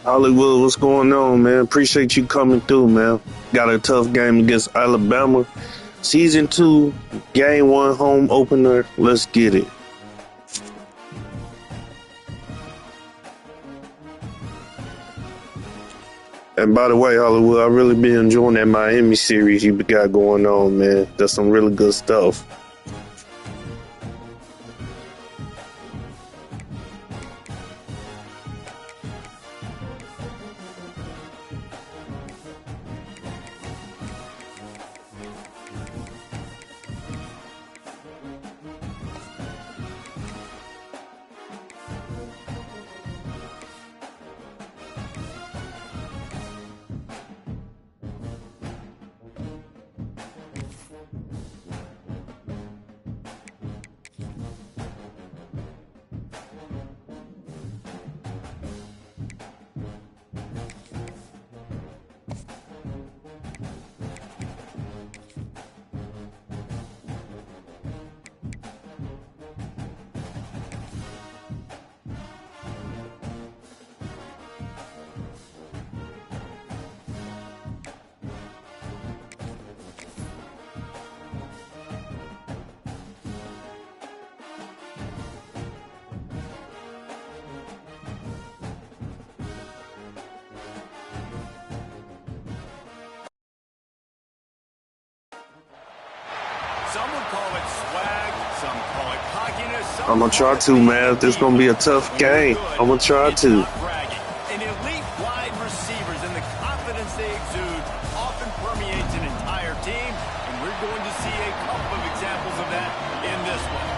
Hollywood, what's going on, man? Appreciate you coming through, man. Got a tough game against Alabama. Season 2, Game 1 home opener. Let's get it. And by the way, Hollywood, I really been enjoying that Miami series you got going on, man. That's some really good stuff. Some would call it swag, some call it cockiness. I'm going to try to, man. This is going to be a tough game. I'm going to try to. An elite wide receivers and the confidence they exude often permeates an entire team, and we're going to see a couple of examples of that in this one.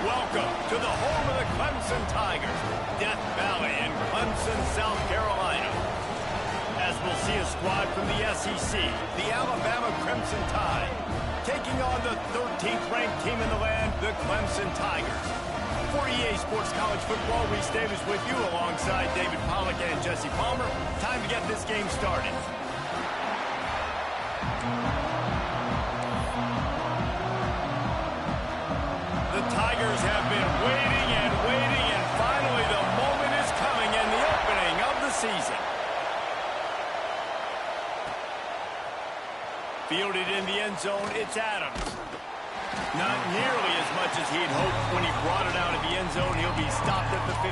Welcome to the home of the Clemson Tigers, Death Valley in Clemson, South Carolina. As we'll see a squad from the SEC, the Alabama Crimson Tide, taking on the 13th ranked team in the land, the Clemson Tigers. For EA Sports College Football, Reese Davis with you alongside David Pollack and Jesse Palmer. Time to get this game started. The Tigers have been waiting, and finally the moment is coming in the opening of the season. Fielded in the end zone, it's Adams. Not nearly as much as he'd hoped when he brought it out of the end zone. He'll be stopped at the 15.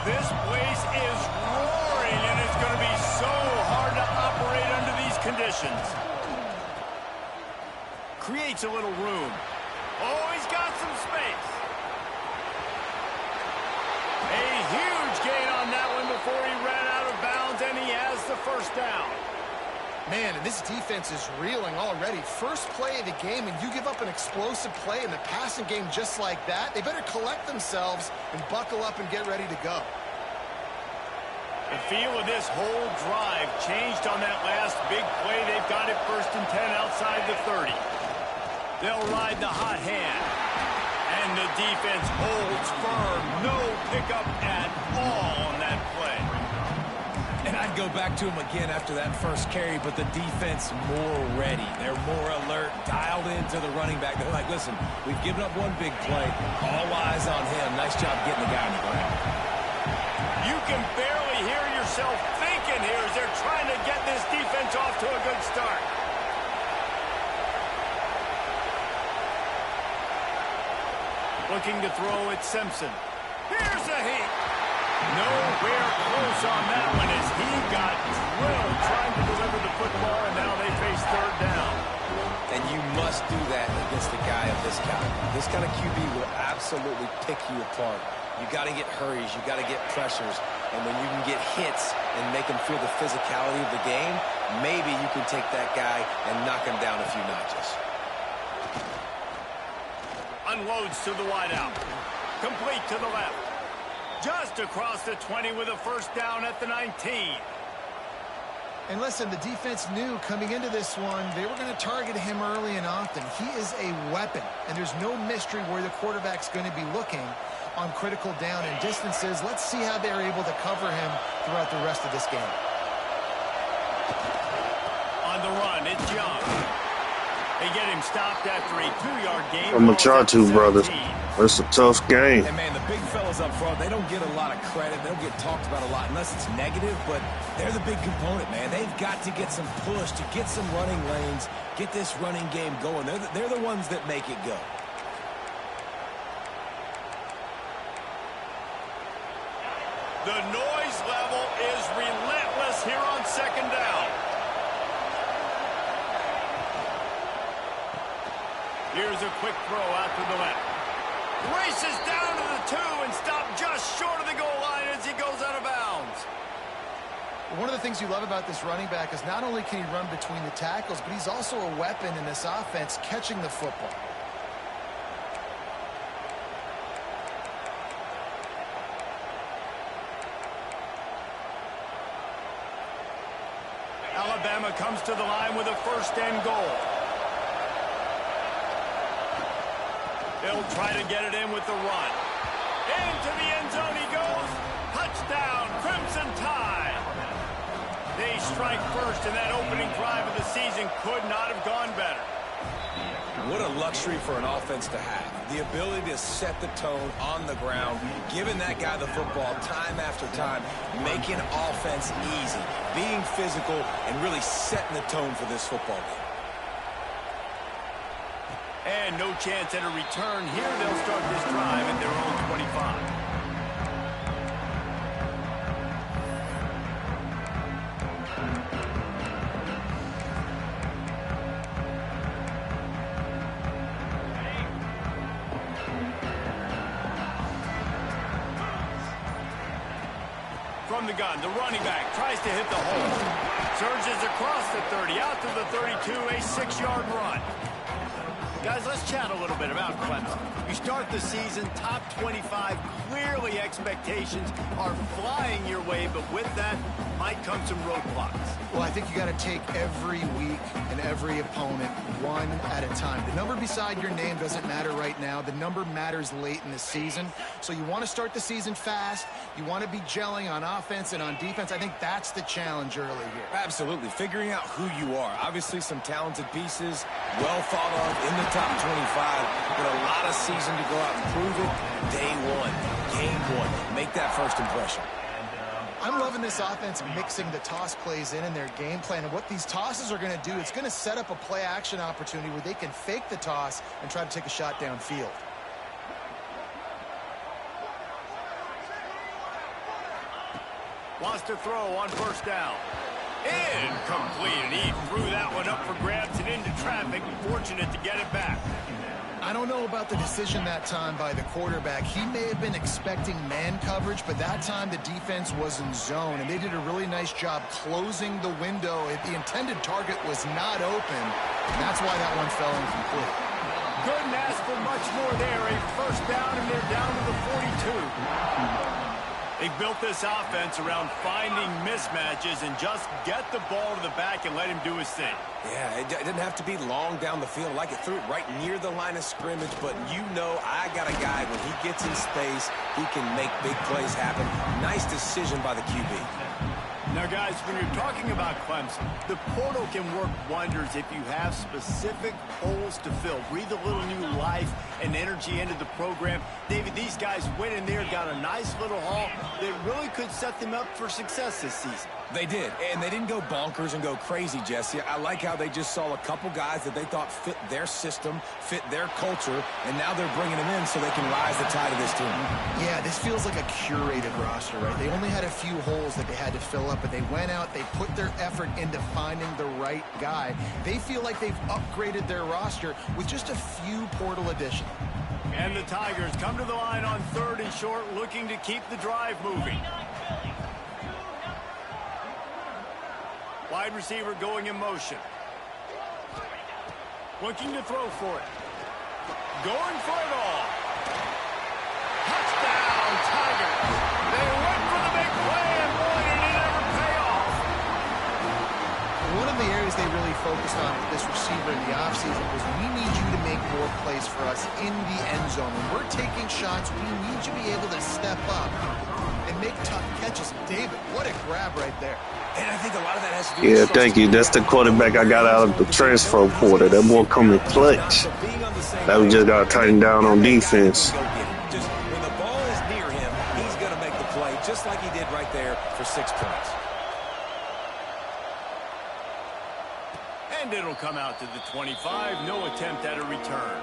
This place is roaring, and it's going to be so hard to operate under these conditions. Creates a little room. Oh, he's got some space. A huge gain on that one before he ran out of bounds, and he has the first down. Man, and this defense is reeling already. First play of the game, and you give up an explosive play in the passing game just like that. They better collect themselves and buckle up and get ready to go. The feel of this whole drive changed on that last big play. They've got it 1st and 10 outside the 30. They'll ride the hot hand. And the defense holds firm. No pickup at all on that play. And I'd go back to him again after that first carry, but the defense more ready. They're more alert, dialed into the running back. They're like, listen, we've given up one big play. All eyes on him. Nice job getting the guy on the ground. You can barely hear yourself thinking here as they're trying to get this defense off to a good start. Looking to throw at Simpson. Here's a heat. Nowhere close on that one as he got drilled trying to deliver the football, and now they face 3rd down. And you must do that against a guy of this caliber. This kind of QB will absolutely pick you apart. You got to get hurries. You got to get pressures. And when you can get hits and make him feel the physicality of the game, maybe you can take that guy and knock him down a few notches. Unloads to the wideout. Complete to the left. Just across the 20 with a first down at the 19. And listen, the defense knew coming into this one, they were going to target him early and often. He is a weapon, and there's no mystery where the quarterback's going to be looking on critical down and distances. Let's see how they're able to cover him throughout the rest of this game. On the run, it's Young. They get him stopped after a 2-yard gain. I'm going to try to, brothers. It's a tough game. And, man, the big fellas up front, they don't get a lot of credit. They don't get talked about a lot unless it's negative, but they're the big component, man. They've got to get some push, to get some running lanes, get this running game going. They're the ones that make it go. The noise level is relentless here on second down. Here's a quick throw out to the left. Races down to the 2 and stopped just short of the goal line as he goes out of bounds. One of the things you love about this running back is not only can he run between the tackles, but he's also a weapon in this offense catching the football. Alabama comes to the line with a first and goal. They'll try to get it in with the run. Into the end zone he goes. Touchdown, Crimson Tide. They strike first, and that opening drive of the season could not have gone better. What a luxury for an offense to have. The ability to set the tone on the ground, giving that guy the football time after time, making offense easy, being physical, and really setting the tone for this football game. And no chance at a return here. They'll start this drive at their own 25. From the gun, the running back tries to hit the hole. Surges across the 30, out to the 32, a 6-yard run. Guys, let's chat a little bit about Clemson. You start the season top 25. Clearly expectations are flying your way, but with that might come some roadblocks. Well, I think you got to take every week and every opponent one at a time. The number beside your name doesn't matter right now. The number matters late in the season. So you want to start the season fast. You want to be gelling on offense and on defense. I think that's the challenge early here. Absolutely. Figuring out who you are. Obviously some talented pieces, well thought of in the top 25, but a lot of season to go out and prove it. Day one, game one, make that first impression. I'm loving this offense mixing the toss plays in their game plan. And what these tosses are going to do, it's going to set up a play action opportunity where they can fake the toss and try to take a shot downfield. Wants to throw on first down. Incomplete, and he threw that one up for grabs and into traffic. Fortunate to get it back. I don't know about the decision that time by the quarterback. He may have been expecting man coverage, but that time the defense was in zone, and they did a really nice job closing the window. The intended target was not open, and that's why that one fell incomplete. Couldn't ask for much more there. A first down, and they're down to the 42. They built this offense around finding mismatches and just get the ball to the back and let him do his thing. Yeah, it didn't have to be long down the field. Like it threw it right near the line of scrimmage, but you know I got a guy, when he gets in space, he can make big plays happen. Nice decision by the QB. Now, guys, when you're talking about Clemson, the portal can work wonders if you have specific holes to fill. Breathe a little new life and energy into the program. David, these guys went in there, got a nice little haul that really could set them up for success this season. They did, and they didn't go bonkers and go crazy, Jesse. I like how they just saw a couple guys that they thought fit their system, fit their culture, and now they're bringing them in so they can rise the tide of this team. Yeah, this feels like a curated roster, right? They only had a few holes that they had to fill up, but they went out, they put their effort into finding the right guy. They feel like they've upgraded their roster with just a few portal additions. And the Tigers come to the line on 3rd and short, looking to keep the drive moving. Wide receiver going in motion. Looking to throw for it. Going for it all. Touchdown, Tigers. They went for the big play, and boy, did it ever pay off. One of the areas they really focused on with this receiver in the offseason was, we need you to make more plays for us in the end zone. When we're taking shots, we need you to be able to step up and make tough catches. David, What a grab right there. And I think a lot of that has to do Yeah, with thank you. That's the quarterback I got out of the transfer portal. That boy coming clutch. That we just got to tighten down on defense. Just when the ball is near him, he's going to make the play just like he did right there for 6 points. And it'll come out to the 25. No attempt at a return.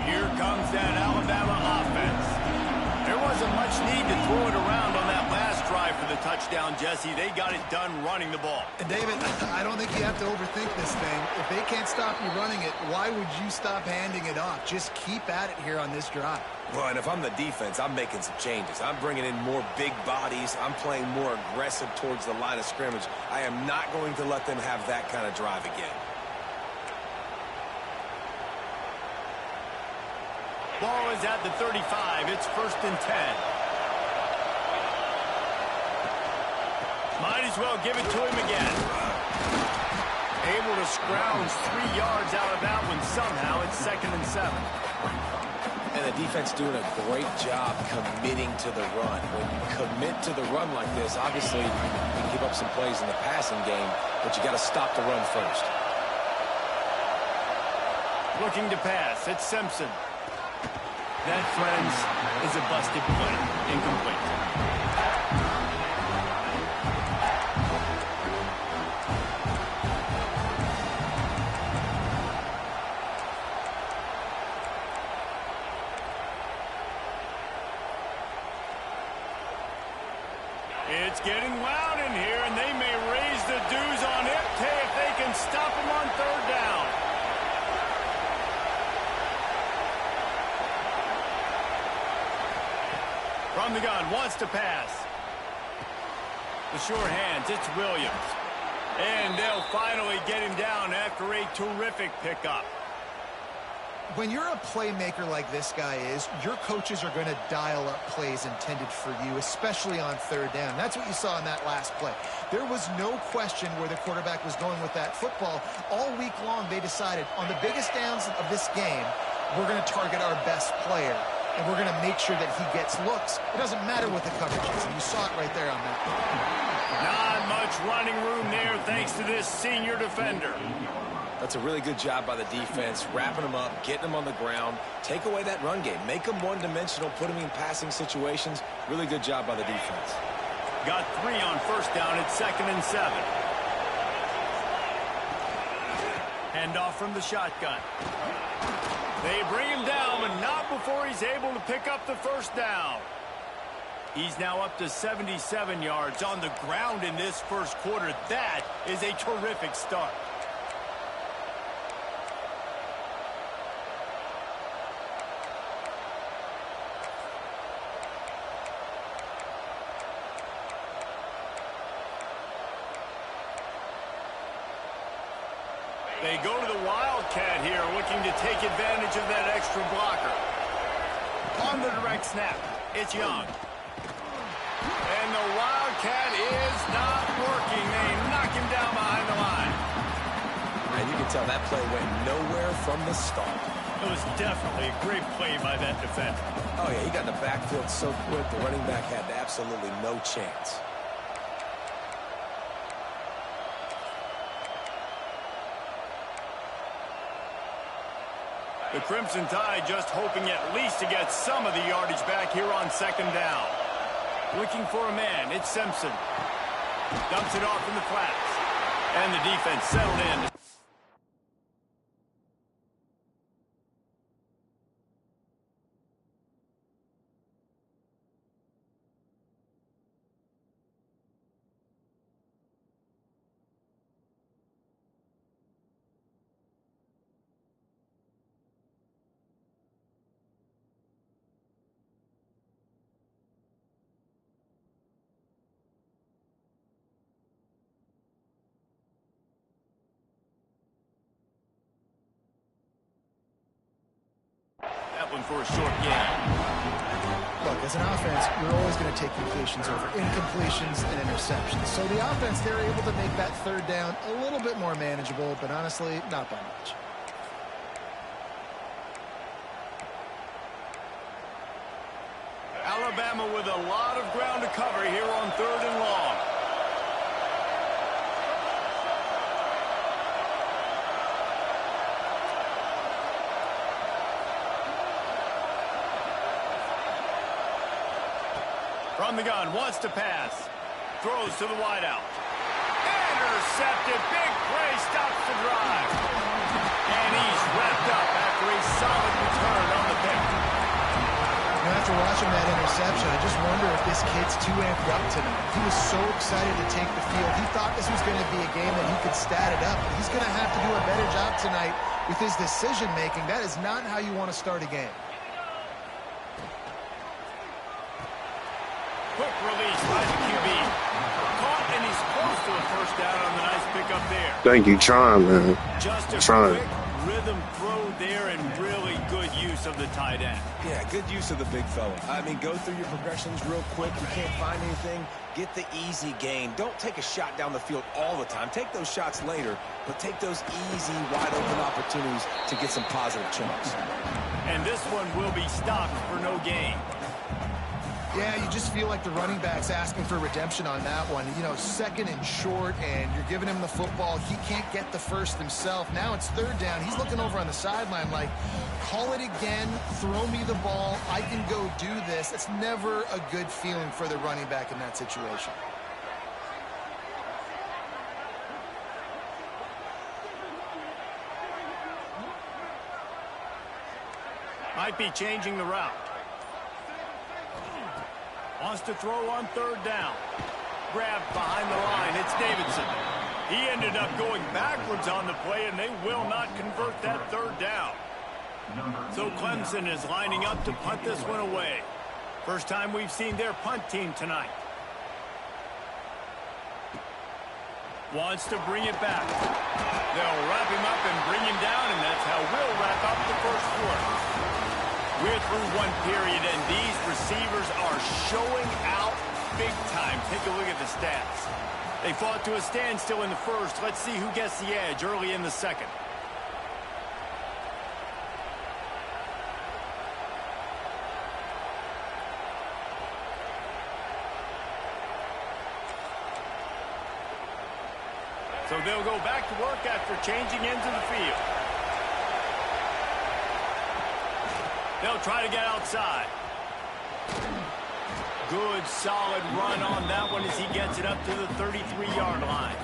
Here comes that Alabama offense. There wasn't much need to throw it around on that last drive for the touchdown, Jesse. They got it done running the ball. And David, I don't think you have to overthink this thing. If they can't stop you running it, why would you stop handing it off? Just keep at it here on this drive. Well, and if I'm the defense, I'm making some changes. I'm bringing in more big bodies. I'm playing more aggressive towards the line of scrimmage. I am not going to let them have that kind of drive again. Ball is at the 35. It's 1st and 10. Might as well give it to him again. Able to scrounge 3 yards out of that one somehow. It's 2nd and 7. And the defense doing a great job committing to the run. When you commit to the run like this, obviously you can give up some plays in the passing game, but you got to stop the run first. Looking to pass. It's Simpson. That, friends, is a busted play. Incomplete. It's getting loud in here, and they may raise the dues on it if they can stop him on 3rd down. From the gun, wants to pass. The sure hands, it's Williams. And they'll finally get him down after a terrific pickup. When you're a playmaker like this guy is, your coaches are going to dial up plays intended for you, especially on 3rd down. That's what you saw in that last play. There was no question where the quarterback was going with that football. All week long, they decided on the biggest downs of this game, we're going to target our best player, and we're going to make sure that he gets looks. It doesn't matter what the coverage is, and you saw it right there on that play. Not much running room there thanks to this senior defender. That's a really good job by the defense, wrapping them up, getting them on the ground, take away that run game, make them one-dimensional, put them in passing situations. Really good job by the defense. Got 3 on 1st down at 2nd and 7. Handoff from the shotgun. They bring him down, but not before he's able to pick up the 1st down. He's now up to 77 yards on the ground in this 1st quarter. That is a terrific start. They go to the Wildcat here, looking to take advantage of that extra blocker. On the direct snap, it's Young. And the Wildcat is not working. They knock him down behind the line. And you can tell that play went nowhere from the start. It was definitely a great play by that defender. Oh, yeah, he got the backfield so quick, the running back had absolutely no chance. The Crimson Tide just hoping at least to get some of the yardage back here on 2nd down. Looking for a man, it's Simpson. Dumps it off in the flats. And the defense settled in. That one for a short gain. Look, as an offense, you're always going to take completions over incompletions and interceptions. So the offense, they're able to make that third down a little bit more manageable, but honestly, not by much. Alabama with a lot of ground to cover here on 3rd and long. From the gun, wants to pass. Throws to the wideout. Intercepted. Big play. Stops the drive. And he's wrapped up after a solid return on the pick. After watching that interception, I just wonder if this kid's too amped up tonight. He was so excited to take the field. He thought this was going to be a game that he could stat it up. But he's going to have to do a better job tonight with his decision-making. That is not how you want to start a game. Quick release by the QB. Caught, and he's close to a first down on the nice pickup there. Thank you, trying, man. Just a Trying. quick rhythm throw there and really good use of the tight end. Yeah, good use of the big fella. I mean, go through your progressions real quick. You can't find anything, get the easy gain. Don't take a shot down the field all the time. Take those shots later, but take those easy, wide-open opportunities to get some positive chunks. And this one will be stopped for no gain. Yeah, you just feel like the running back's asking for redemption on that one. You know, 2nd and short, and you're giving him the football. He can't get the first himself. Now it's 3rd down. He's looking over on the sideline like, call it again, throw me the ball, I can go do this. It's never a good feeling for the running back in that situation. Might be changing the route. Wants to throw on 3rd down. Grabbed behind the line. It's Davidson. He ended up going backwards on the play, and they will not convert that 3rd down. So Clemson is lining up to punt this one away. First time we've seen their punt team tonight. Wants to bring it back. They'll wrap him up and bring him down, and that's how we'll wrap up the first quarter. We're through one period, and these receivers are showing out big time. Take a look at the stats. They fought to a standstill in the first. Let's see who gets the edge early in the second. So they'll go back to work after changing into the field. They'll try to get outside. Good, solid run on that one as he gets it up to the 33-yard line.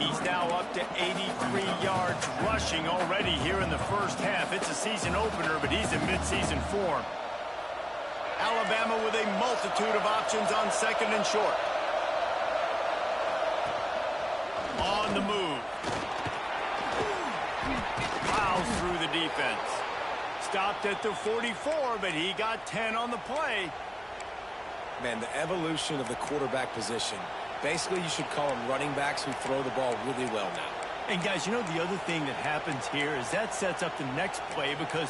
He's now up to 83 yards rushing already here in the first half. It's a season opener, but he's in midseason form. Alabama with a multitude of options on 2nd and short. On the move. Plows through the defense. Stopped at the 44, but he got 10 on the play. Man, the evolution of the quarterback position. Basically, you should call them running backs who throw the ball really well now. And guys, you know, the other thing that happens here is that sets up the next play because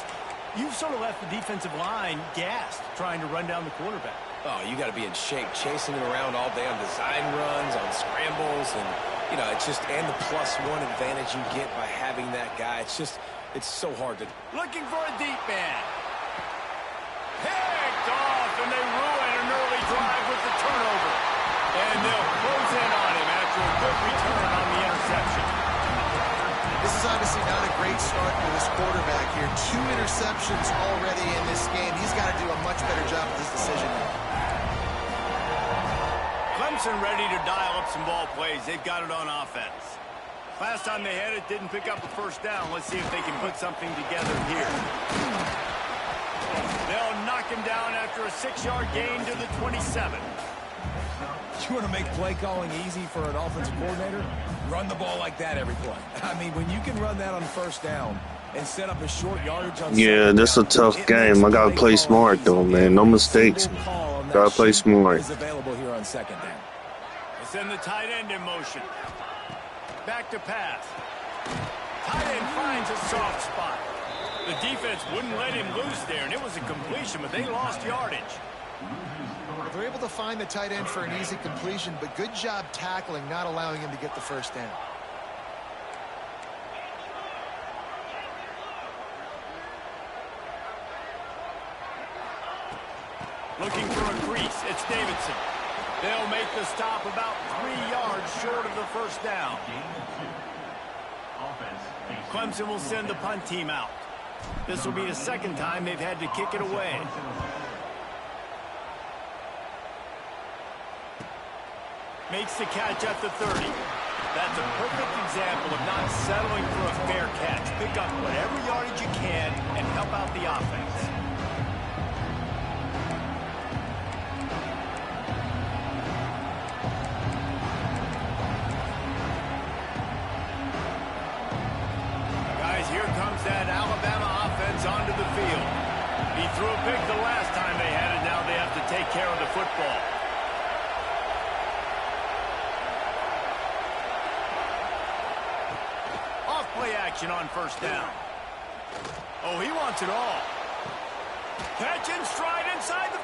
you've sort of left the defensive line gassed trying to run down the quarterback. Oh, you got to be in shape, chasing him around all day on design runs, on scrambles, and, you know, it's just, and the +1 advantage you get by having that guy. It's just, it's so hard to... Looking for a deep man. Picked off, and they ruin an early drive with the turnover. And they'll close in on him after a good return on the interception. This is obviously not a great start for this quarterback here. 2 interceptions already in this game. He's got to do a much better job with his decision. Clemson ready to dial up some ball plays. They've got it on offense. Last time they had it, didn't pick up a first down. Let's see if they can put something together here. They'll knock him down after a 6-yard gain to the 27. You want to make play calling easy for an offensive coordinator? Run the ball like that every play. I mean, when you can run that on first down and set up a short yardage on... Yeah, this is a tough game. I got to play smart, though, man. No mistakes. Got to play smart. Is available here on 2nd down. They send the tight end in motion. Back to pass. Tight end finds a soft spot. The defense wouldn't let him loose there, and it was a completion, but they lost yardage. They're able to find the tight end for an easy completion, but good job tackling, not allowing him to get the first down. Looking for a crease. It's Davidson. They'll make the stop about 3 yards short of the first down. Clemson will send the punt team out. This will be the second time they've had to kick it away. Makes the catch at the 30. That's a perfect example of not settling for a fair catch. Pick up whatever yardage you can and help out the offense. Guys, here comes that Alabama offense onto the field. He threw a pick the last time they had it. Now they have to take care of the football. Play action on first down. Oh, he wants it all. Catch and stride inside the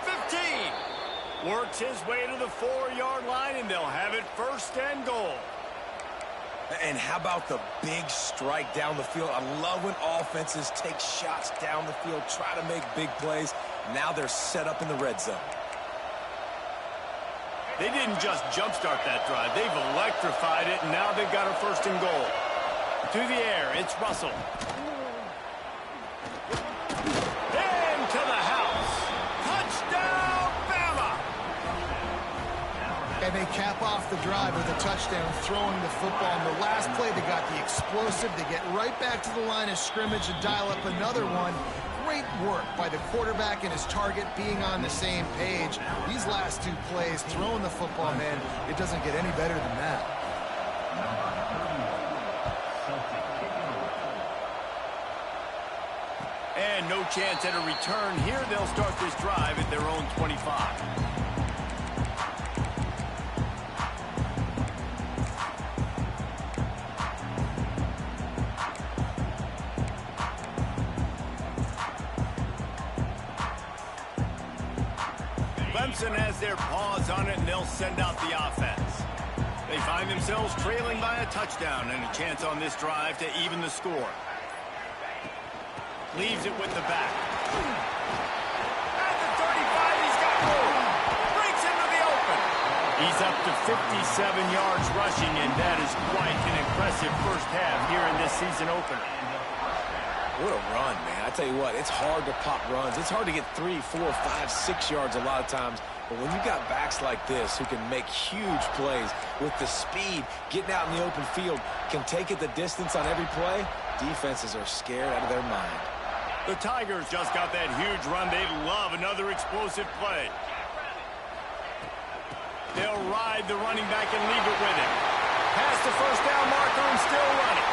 15. Works his way to the 4-yard line, and they'll have it first and goal. And how about the big strike down the field? I love when offenses take shots down the field, try to make big plays. Now they're set up in the red zone. They didn't just jumpstart that drive. They've electrified it, and now they've got a first and goal. To the air, it's Russell. Into the house. Touchdown, Bama! And they cap off the drive with a touchdown, throwing the football. In the last play, they got the explosive. They get right back to the line of scrimmage and dial up another one. Great work by the quarterback and his target being on the same page. These last two plays, throwing the football, man, it doesn't get any better than that. And no chance at a return here. They'll start this drive at their own 25. Clemson has their paws on it, and they'll send out the offense. They find themselves trailing by a touchdown and a chance on this drive to even the score. Leaves it with the back. At the 35, he's got room. Breaks into the open. He's up to 57 yards rushing, and that is quite an impressive first half here in this season opener. What a run, man. I tell you what, it's hard to pop runs. It's hard to get 3, 4, 5, 6 yards a lot of times. But when you got backs like this who can make huge plays with the speed, getting out in the open field, can take it the distance on every play, defenses are scared out of their mind. The Tigers just got that huge run. They love another explosive play. They'll ride the running back and leave it with him. Past the first down marker and still running.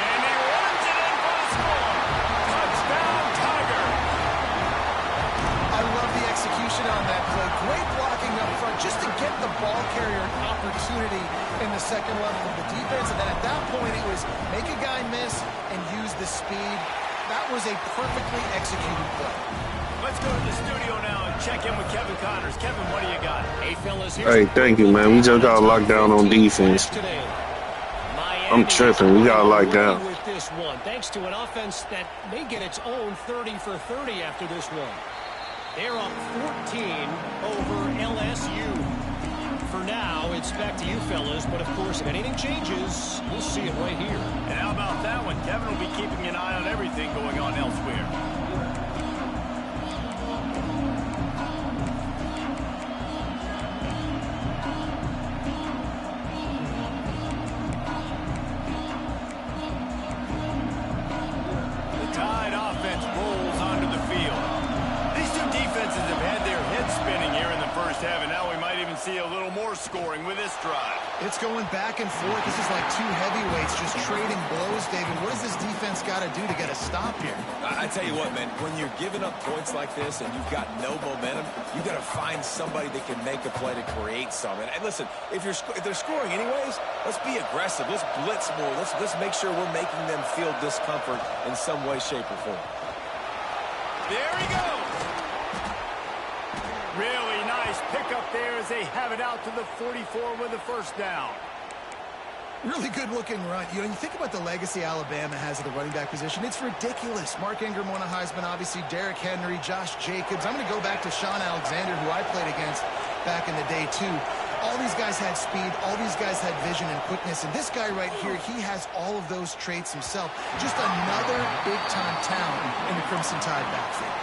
And he runs it in for the score. Touchdown, Tiger. I love the execution on that play. Great blocking up front just to get the ball carrier an opportunity in the second level of the defense. And then at that point, it was make a guy miss and use the speed. That was a perfectly executed play. Let's go to the studio now and check in with Kevin Connors. Kevin, what do you got? Hey, fellas, Hey, thank you, man. We just got locked down on defense. I'm tripping. We got locked down. With this one, thanks to an offense that may get its own 30 for 30 after this one. They're up 14 over LSU. For now, it's back to you fellas, but of course, if anything changes, we'll see it right here. And how about that one? Kevin will be keeping an eye on everything going on elsewhere. The Tide offense rolls onto the field. These two defenses have had their heads spinning here in the first half, and now we might even see a little more scoring with this drive. It's going back and forth. This is like two heavyweights just trading blows, David. What does this defense got to do to get a stop here? I tell you what, man, when you're giving up points like this and you've got no momentum, you got to find somebody that can make a play to create something. And listen, if they're scoring anyways, let's be aggressive. Let's blitz more. Let's make sure we're making them feel discomfort in some way, shape, or form. There he goes. Really nice pickup there as they have it out to the 44 with a first down. Really good-looking run. You know, you think about the legacy Alabama has at the running back position. It's ridiculous. Mark Ingram won a Heisman, obviously. Derrick Henry, Josh Jacobs. I'm going to go back to Sean Alexander, who I played against back in the day, too. All these guys had speed. All these guys had vision and quickness. And this guy right here, he has all of those traits himself. Just another big-time talent in the Crimson Tide backfield.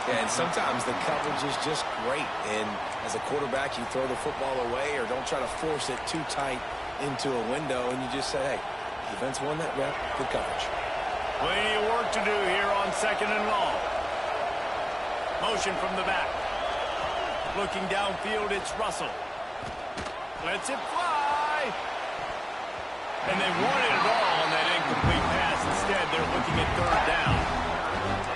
Yeah, and sometimes the coverage is just great. And as a quarterback, you throw the football away or don't try to force it too tight into a window, and you just say, hey, defense won that rep, good coverage. Plenty of work to do here on 2nd and long. Motion from the back. Looking downfield, it's Russell. Lets it fly. And they wanted it all on that incomplete pass. Instead, they're looking at 3rd down.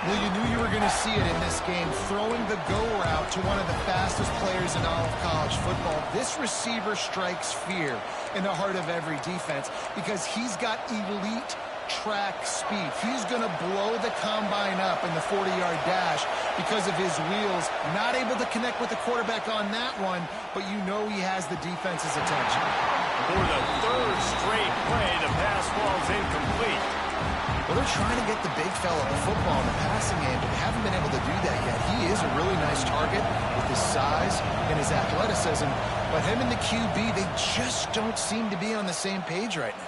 Well, you knew you were going to see it in this game, throwing the go route to one of the fastest players in all of college football. This receiver strikes fear in the heart of every defense because he's got elite track speed. He's going to blow the combine up in the 40-yard dash because of his wheels. Not able to connect with the quarterback on that one, but you know he has the defense's attention. For the 3rd straight play, the pass falls incomplete. Well, they're trying to get the big fella the football in the passing game, but they haven't been able to do that yet. He is a really nice target with his size and his athleticism, but him and the QB, they just don't seem to be on the same page right now.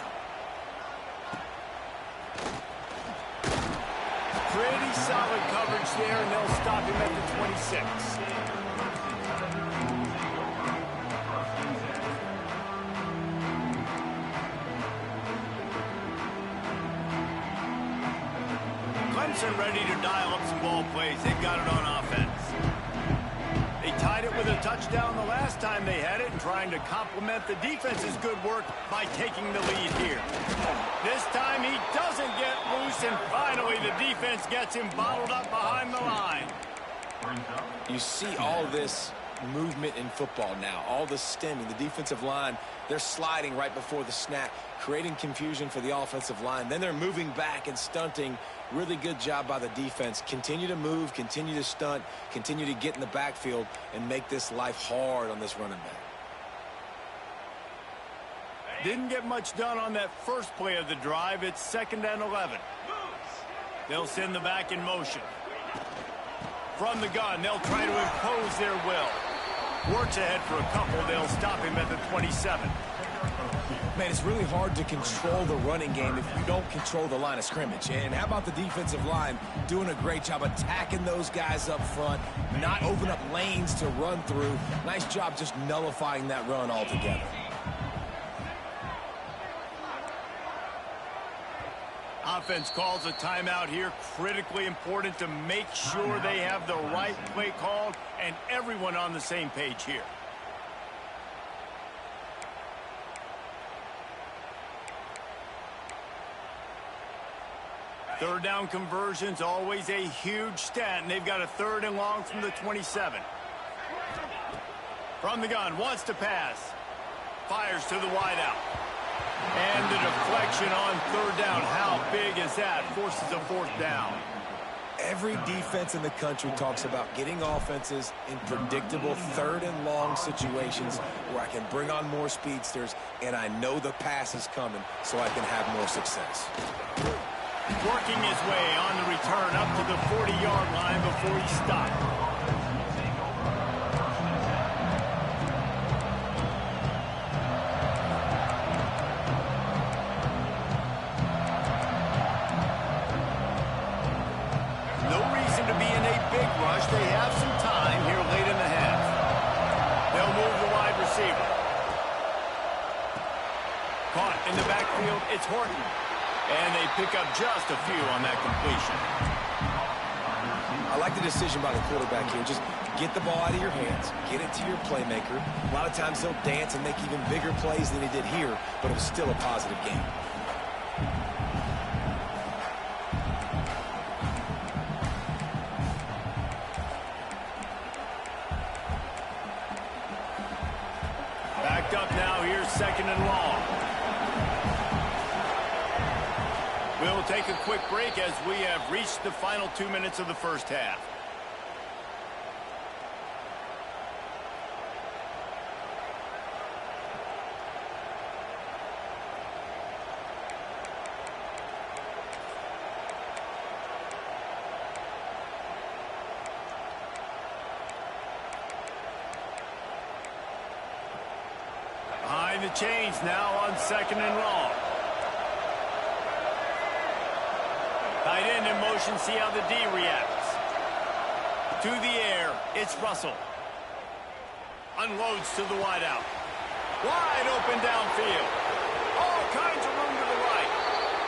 Pretty solid coverage there, and they'll stop him at the 26. Clemson ready to dial up some ball plays. They've got it on offense. They tied it with a touchdown the last time they had it and trying to complement the defense's good work by taking the lead here. This time he doesn't get loose, and finally the defense gets him bottled up behind the line. You see all this movement in football now, all the stemming, the defensive line, they're sliding right before the snap, creating confusion for the offensive line. Then they're moving back and stunting. Really good job by the defense. Continue to move, continue to stunt, continue to get in the backfield and make this life hard on this running back. Didn't get much done on that first play of the drive. It's 2nd and 11. They'll send the back in motion. From the gun, they'll try to impose their will. Works ahead for a couple. They'll stop him at the 27. Man, it's really hard to control the running game if you don't control the line of scrimmage. And how about the defensive line doing a great job attacking those guys up front, not open up lanes to run through. Nice job just nullifying that run altogether. Offense calls a timeout here. Critically important to make sure they have the right play called and everyone on the same page here. Third down conversions, always a huge stat, and they've got a 3rd and long from the 27. From the gun, wants to pass. Fires to the wideout. And the deflection on 3rd down. How big is that? Forces a 4th down. Every defense in the country talks about getting offenses in predictable 3rd and long situations where I can bring on more speedsters and I know the pass is coming so I can have more success. Working his way on the return up to the 40-yard line before he stopped. No reason to be in a big rush. They have some time here late in the half. They'll move the wide receiver. Caught in the backfield, it's Horton. And they pick up just a few on that completion. I like the decision by the quarterback here. Just get the ball out of your hands, get it to your playmaker. A lot of times he'll dance and make even bigger plays than he did here, but it was still a positive game. Backed up now, here's 2nd and long. We'll take a quick break as we have reached the final 2 minutes of the first half. Behind the chains now on 2nd and long. Tight end in motion, see how the D reacts. To the air, it's Russell. Unloads to the wideout. Wide open downfield. All kinds of room to the right.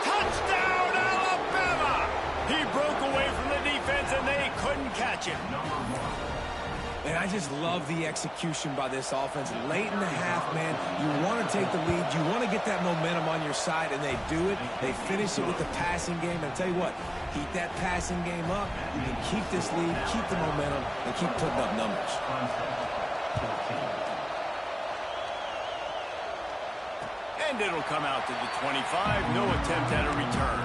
Touchdown, Alabama! He broke away from the defense and they couldn't catch him. And I just love the execution by this offense. Late in the half, man, you want to take the lead. You want to get that momentum on your side, and they do it. They finish it with the passing game. And I tell you what, keep that passing game up. You can keep this lead, keep the momentum, and keep putting up numbers. And it'll come out to the 25. No attempt at a return.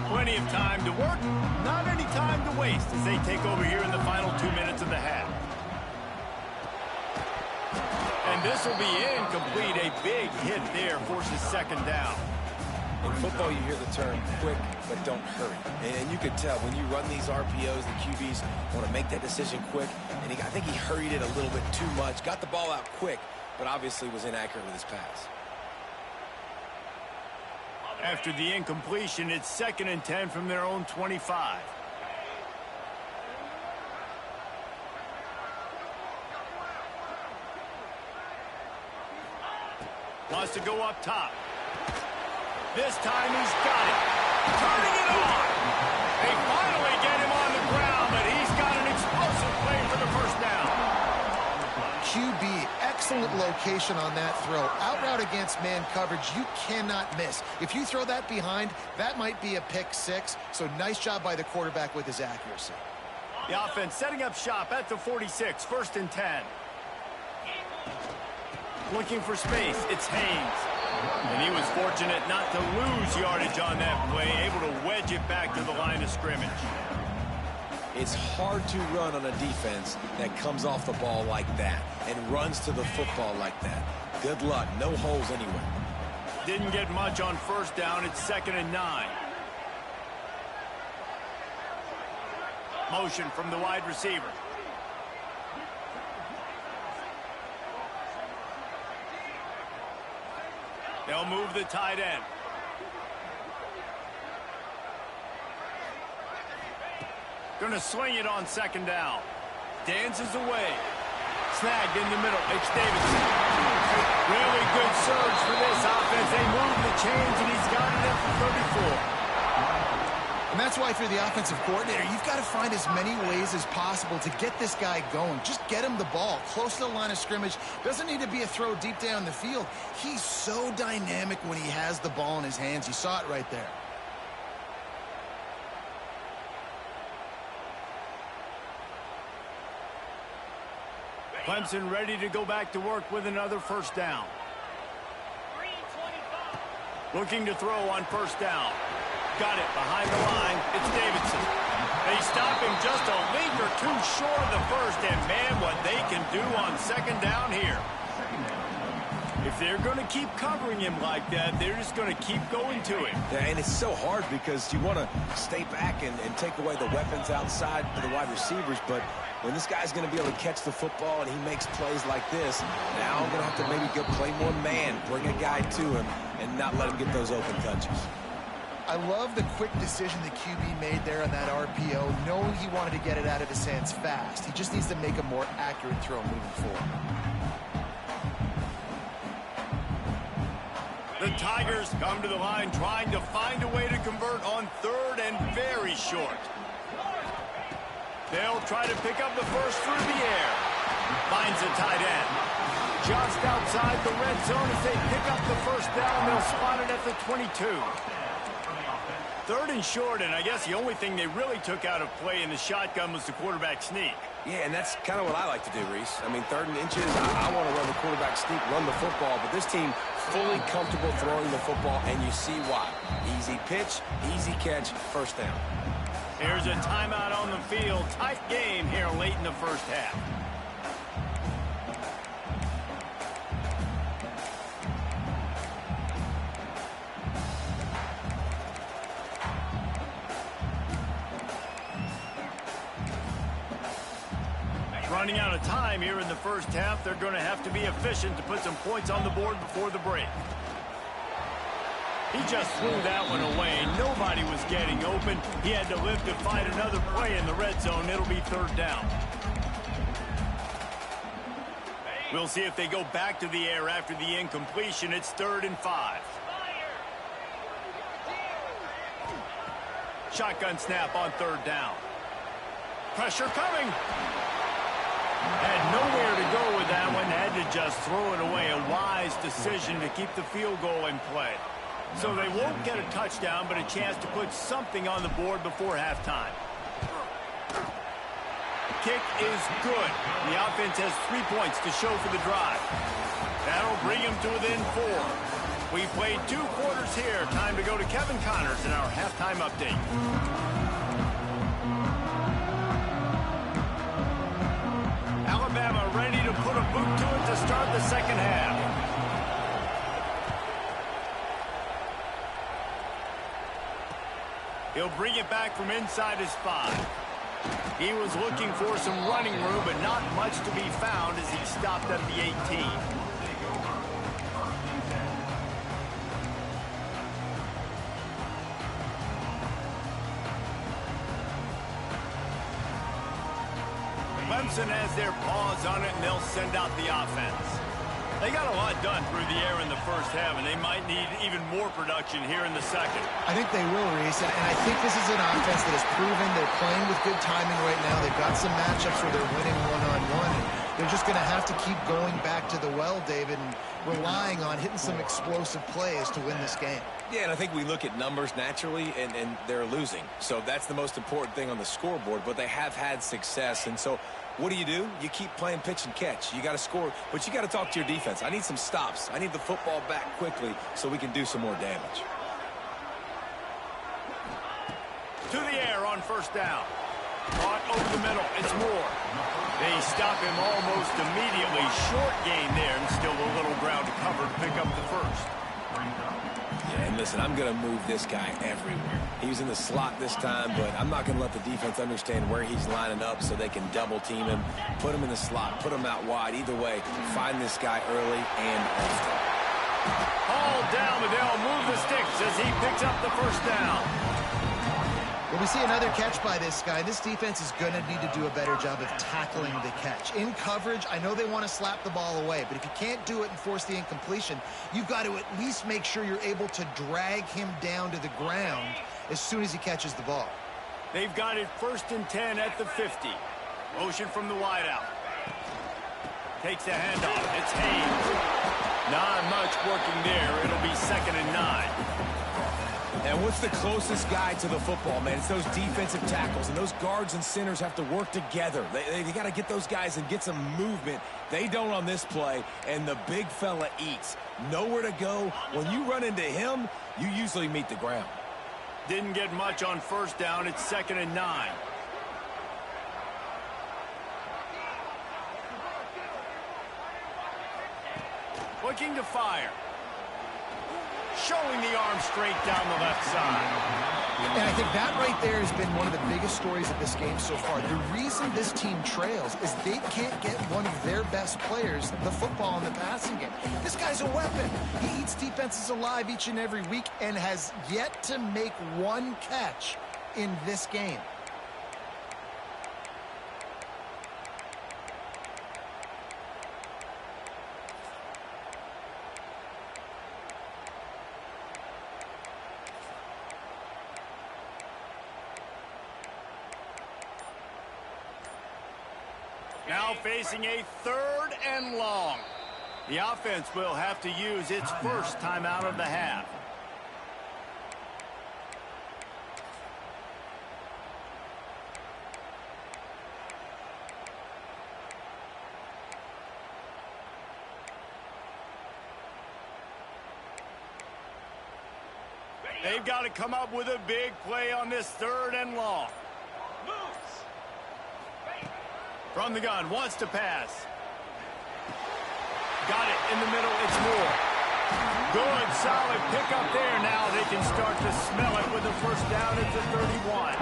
Plenty of time to work, not any time to waste as they take over here in the final 2 minutes of the half. And this will be incomplete. A big hit there forces 2nd down. In football, you hear the term quick, but don't hurry. And you can tell when you run these RPOs, the QBs want to make that decision quick. And I think he hurried it a little bit too much. Got the ball out quick, but obviously was inaccurate with his pass. After the incompletion, it's 2nd and 10 from their own 25. Wants to go up top. This time he's got it. Turning it on. They finally get him on the ground, but he's got an explosive play for the first down. QB, excellent location on that throw. Out route against man coverage, you cannot miss. If you throw that behind, that might be a pick 6. So nice job by the quarterback with his accuracy. The offense setting up shop at the 46, 1st and 10. Looking for space, it's Haynes. And he was fortunate not to lose yardage on that play, able to wedge it back to the line of scrimmage. It's hard to run on a defense that comes off the ball like that and runs to the football like that. Good luck. No holes anywhere. Didn't get much on 1st down. It's 2nd and 9. Motion from the wide receiver. They'll move the tight end. Going to swing it on 2nd down. Dances away. Snagged in the middle. It's Davidson. Really good surge for this offense. They move the chains, and he's got it at the 34. And that's why, if you're the offensive coordinator, you've got to find as many ways as possible to get this guy going. Just get him the ball close to the line of scrimmage. Doesn't need to be a throw deep down the field. He's so dynamic when he has the ball in his hands. You saw it right there. Clemson ready to go back to work with another 1st down. Looking to throw on 1st down. Got it behind the line. It's Davidson. They stop him just a league or two short of the 1st, and man, what they can do on 2nd down here. If they're going to keep covering him like that, they're just going to keep going to him. Yeah, and it's so hard because you want to stay back and take away the weapons outside for the wide receivers, but when this guy's going to be able to catch the football and he makes plays like this, now I'm going to have to maybe go play more man, bring a guy to him, and not let him get those open touches. I love the quick decision the QB made there on that RPO, knowing he wanted to get it out of his hands fast. He just needs to make a more accurate throw moving forward. The Tigers come to the line trying to find a way to convert on 3rd and very short. They'll try to pick up the first through the air. Finds a tight end. Just outside the red zone as they pick up the first down. They'll spot it at the 22. 3rd and short, and I guess the only thing they really took out of play in the shotgun was the quarterback sneak. Yeah, and that's kind of what I like to do, Reese. I mean, 3rd and inches, I want to run the quarterback sneak, run the football, but this team fully comfortable throwing the football, and you see why. Easy pitch, easy catch, first down. Here's a timeout on the field. Tight game here late in the first half. Running out of time here in the first half. They're going to have to be efficient to put some points on the board before the break. He just threw that one away. Nobody was getting open. He had to live to fight another play in the red zone. It'll be 3rd down. We'll see if they go back to the air after the incompletion. It's 3rd and 5. Shotgun snap on 3rd down. Pressure coming. Had nowhere to go with that one. Had to just throw it away. A wise decision to keep the field goal in play. So they won't get a touchdown, but a chance to put something on the board before halftime. Kick is good. The offense has 3 points to show for the drive. That'll bring them to within 4. We played 2 quarters here. Time to go to Kevin Connors in our halftime update. Alabama ready to put a boot to it to start the second half. He'll bring it back from inside his 5. He was looking for some running room, but not much to be found as he stopped at the 18. Clemson has their paws on it, and they'll send out the offense. They got a lot done through the air in the first half, and they might need even more production here in the second. I think they will, Reese, and I think this is an offense that has proven they're playing with good timing right now. They've got some matchups where they're winning one-on-one, and they're just going to have to keep going back to the well, David, and relying on hitting some explosive plays to win this game. Yeah, and I think we look at numbers naturally, and they're losing. So that's the most important thing on the scoreboard, but they have had success, and so what do? You keep playing pitch and catch. You got to score, but you got to talk to your defense. I need some stops. I need the football back quickly so we can do some more damage. To the air on first down. Caught over the middle. It's Moore. They stop him almost immediately. Short gain there, and still a little ground to cover to pick up the first. Yeah, and listen, I'm going to move this guy everywhere. He was in the slot this time, but I'm not going to let the defense understand where he's lining up so they can double team him, put him in the slot, put him out wide. Either way, find this guy early and often. All down, but they'll move the sticks as he picks up the first down. Well, we see another catch by this guy. This defense is going to need to do a better job of tackling the catch. In coverage, I know they want to slap the ball away, but if you can't do it and force the incompletion, you've got to at least make sure you're able to drag him down to the ground as soon as he catches the ball. They've got it 1st and 10 at the 50. Motion from the wideout. Takes the handoff. It's Hayes. Not much working there. It'll be 2nd and 9. And what's the closest guy to the football, man? It's those defensive tackles, and those guards and centers have to work together. They got to get those guys and get some movement. They don't on this play, and the big fella eats. Nowhere to go. When you run into him, you usually meet the ground. Didn't get much on first down. It's 2nd and 9. Looking to fire. Showing the arm straight down the left side. And I think that right there has been one of the biggest stories of this game so far. The reason this team trails is they can't get one of their best players the football in the passing game. This guy's a weapon. He eats defenses alive each and every week and has yet to make one catch in this game. Now facing a 3rd and long. The offense will have to use its first timeout of the half. They've got to come up with a big play on this 3rd and long. From the gun, wants to pass. Got it in the middle, it's Moore. Good, solid pickup there. Now they can start to smell it with a first down at the 31.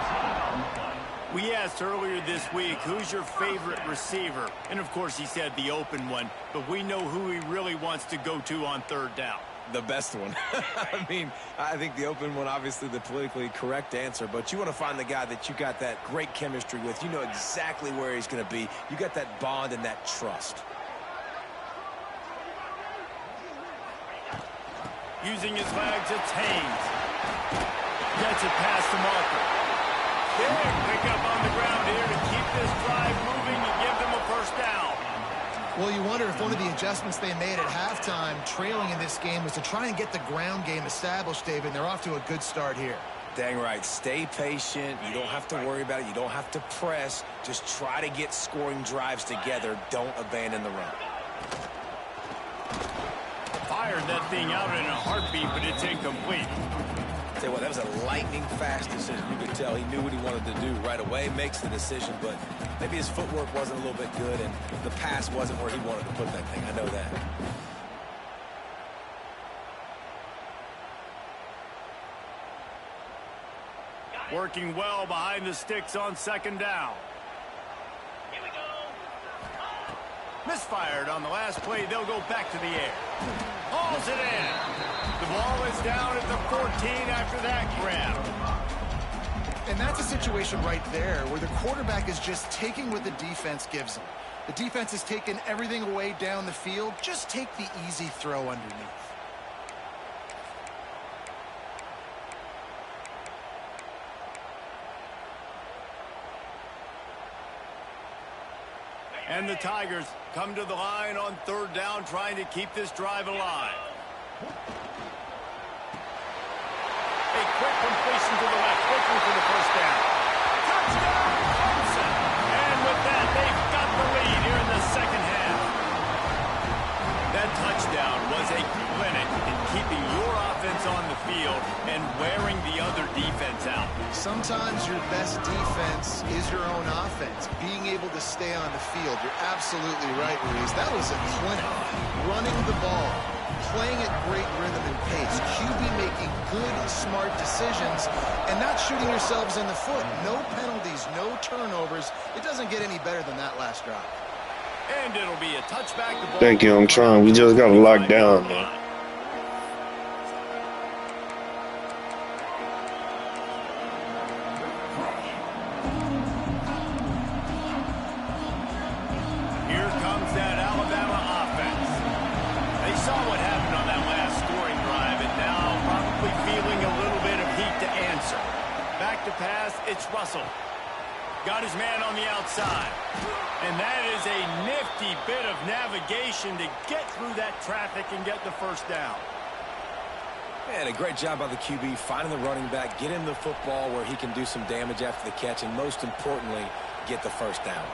We asked earlier this week, who's your favorite receiver? And of course he said the open one, but we know who he really wants to go to on 3rd down. The best one. I mean, I think the open one, obviously the politically correct answer, but you want to find the guy that you got that great chemistry with. You know exactly where he's going to be. You got that bond and that trust. Using his legs, it's Haynes. Gets it past the marker. Big pickup on the ground here to keep this drive moving and give them a first down. Well, you wonder if one of the adjustments they made at halftime, trailing in this game, was to try and get the ground game established, David. They're off to a good start here. Dang right. Stay patient. You don't have to worry about it. You don't have to press. Just try to get scoring drives together. Don't abandon the run. Fired that thing out in a heartbeat, but it's incomplete. Tell you what, that was a lightning-fast decision. You could tell he knew what he wanted to do right away, makes the decision, but maybe his footwork wasn't a little bit good, and the pass wasn't where he wanted to put that thing. I know that. Working well behind the sticks on 2nd down. Misfired on the last play. They'll go back to the air. Hauls it in. The ball is down at the 14 after that grab. And that's a situation right there where the quarterback is just taking what the defense gives him. The defense has taken everything away down the field. Just take the easy throw underneath. And the Tigers come to the line on 3rd down, trying to keep this drive alive. A quick completion to the left, looking for the first down. Touchdown, Clemson! And with that, they've got the lead here in the 2nd half. That touchdown was a clinic in keeping your offense on the field and wearing the other defense out. Sometimes your best defense is your own offense. Being able to stay on the field. You're absolutely right, Ruiz. That was a clinic. Running the ball, playing at great rhythm and pace. QB making good, smart decisions, and not shooting yourselves in the foot. No penalties, no turnovers. It doesn't get any better than that last drive. And it'll be a touchback. Thank you. I'm trying. We just got to lock down, man. Here comes that Alabama offense. They saw what happened on that last scoring drive, and now probably feeling a little bit of heat to answer. Back to pass, it's Russell. Got his man on the outside. And that is a nifty bit of navigation to get through that traffic and get the first down. And a great job by the QB, finding the running back, get him the football where he can do some damage after the catch, and most importantly, get the first down.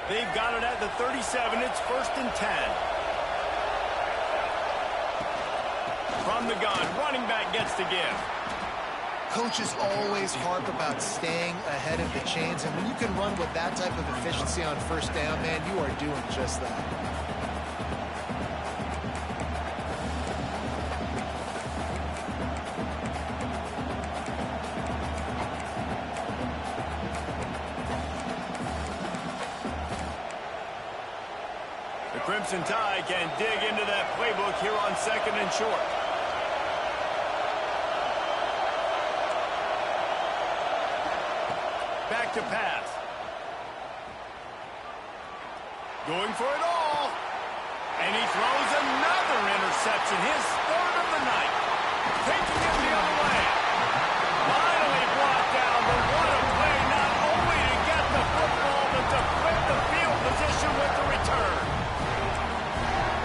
They've got it at the 37. It's 1st and 10. From the gun, running back gets the give. Coaches always harp about staying ahead of the chains, and when you can run with that type of efficiency on first down, man, you are doing just that. The Crimson Tide can dig into that playbook here on 2nd and short. Back to pass. Going for it all. And he throws another interception. His 3rd of the night. Taking it the other way. Finally brought down, but what a play, not only to get the football, but to flip the field position with the return.